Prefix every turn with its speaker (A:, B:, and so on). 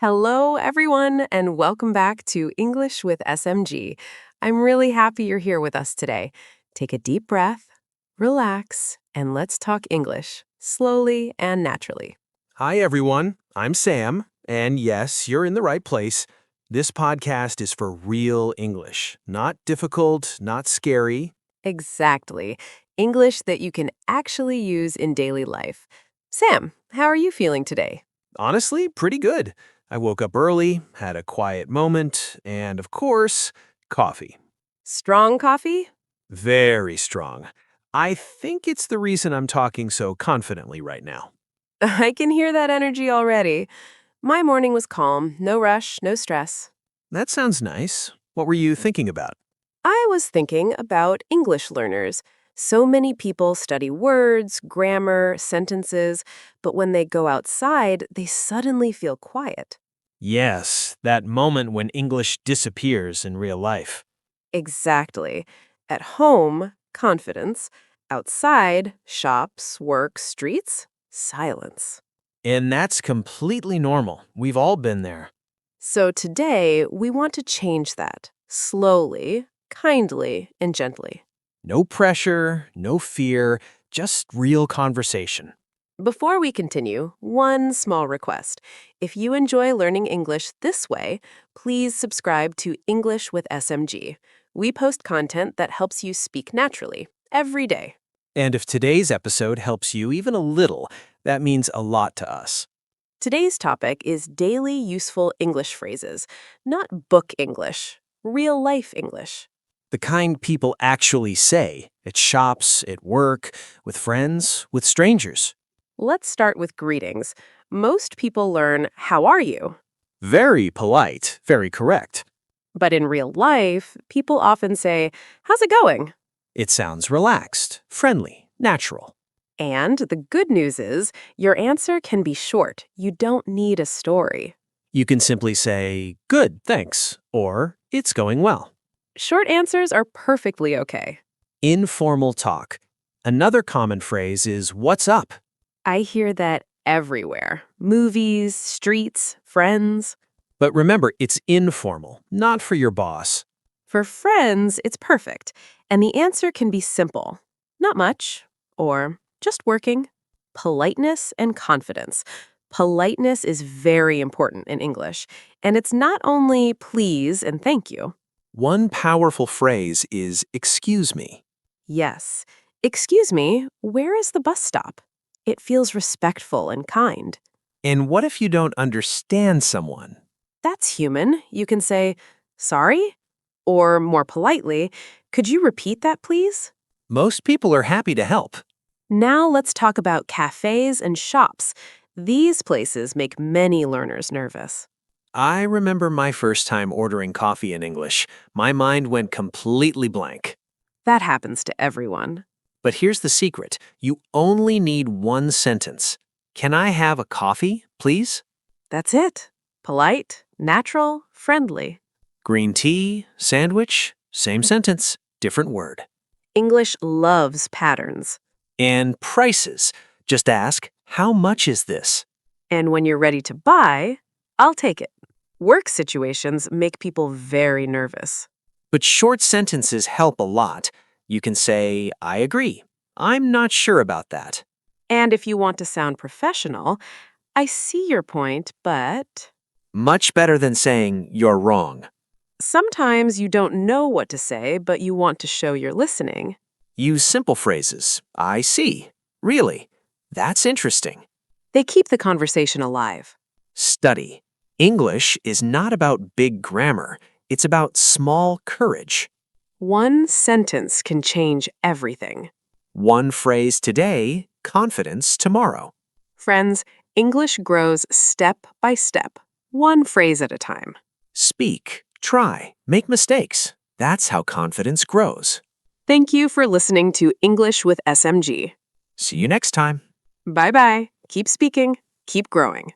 A: Hello, everyone, and welcome back to English with SMG. I'm really happy you're here with us today. Take a deep breath, relax, and let's talk English, slowly and naturally.
B: Hi, everyone. I'm Sam, and yes, you're in the right place. This podcast is for real English, not difficult, not scary.
A: Exactly. English that you can actually use in daily life. Sam, how are you feeling today?
B: Honestly, pretty good. I woke up early, had a quiet moment, and of course, coffee.
A: Strong coffee?
B: Very strong. I think it's the reason I'm talking so confidently right now.
A: I can hear that energy already. My morning was calm, no rush, no stress.
B: That sounds nice. What were you thinking about?
A: I was thinking about English learners. So many people study words, grammar, sentences, but when they go outside, they suddenly feel quiet.
B: Yes, that moment when English disappears in real life.
A: Exactly. At home, confidence. Outside, shops, work, streets, silence.
B: And that's completely normal. We've all been there.
A: So today, we want to change that slowly, kindly, and gently.
B: No pressure, no fear, just real conversation.
A: Before we continue, one small request. If you enjoy learning English this way, please subscribe to English with SMG. We post content that helps you speak naturally every day.
B: And if today's episode helps you even a little, that means a lot to us.
A: Today's topic is daily useful English phrases, not book English, real life English.
B: The kind people actually say at shops, at work, with friends, with strangers.
A: Let's start with greetings. Most people learn, "How are you?"
B: Very polite, very correct.
A: But in real life, people often say, "How's it going?"
B: It sounds relaxed, friendly, natural.
A: And the good news is, your answer can be short. You don't need a story.
B: You can simply say, good, thanks, or it's going well.
A: Short answers are perfectly okay.
B: Informal talk. Another common phrase is, what's up?
A: I hear that everywhere. Movies, streets, friends.
B: But remember, it's informal, not for your boss.
A: For friends, it's perfect. And the answer can be simple. Not much. Or just working. Politeness and confidence. Politeness is very important in English. And it's not only please and thank you.
B: One powerful phrase is, excuse me.
A: Yes. Excuse me, where is the bus stop? It feels respectful and kind.
B: And what if you don't understand someone?
A: That's human. You can say, sorry? Or more politely, could you repeat that, please?
B: Most people are happy to help.
A: Now let's talk about cafes and shops. These places make many learners nervous.
B: I remember my first time ordering coffee in English. My mind went completely blank.
A: That happens to everyone.
B: But here's the secret. You only need one sentence. Can I have a coffee, please?
A: That's it. Polite, natural, friendly.
B: Green tea, sandwich, same sentence, different word.
A: English loves patterns.
B: And prices. Just ask, how much is this?
A: And when you're ready to buy, I'll take it. Work situations make people very nervous.
B: But short sentences help a lot. You can say, I agree. I'm not sure about that.
A: And if you want to sound professional, I see your point, but
B: Much better than saying, you're wrong.
A: sometimes you don't know what to say, but you want to show you're listening.
B: Use simple phrases. I see. Really? That's interesting.
A: They keep the conversation alive.
B: Study. English is not about big grammar. It's about small courage.
A: One sentence can change everything.
B: One phrase today, confidence tomorrow.
A: Friends, English grows step by step, one phrase at a time.
B: Speak, try, make mistakes. That's how confidence grows.
A: Thank you for listening to English with SMG.
B: See you next time.
A: Bye-bye. Keep speaking. Keep growing.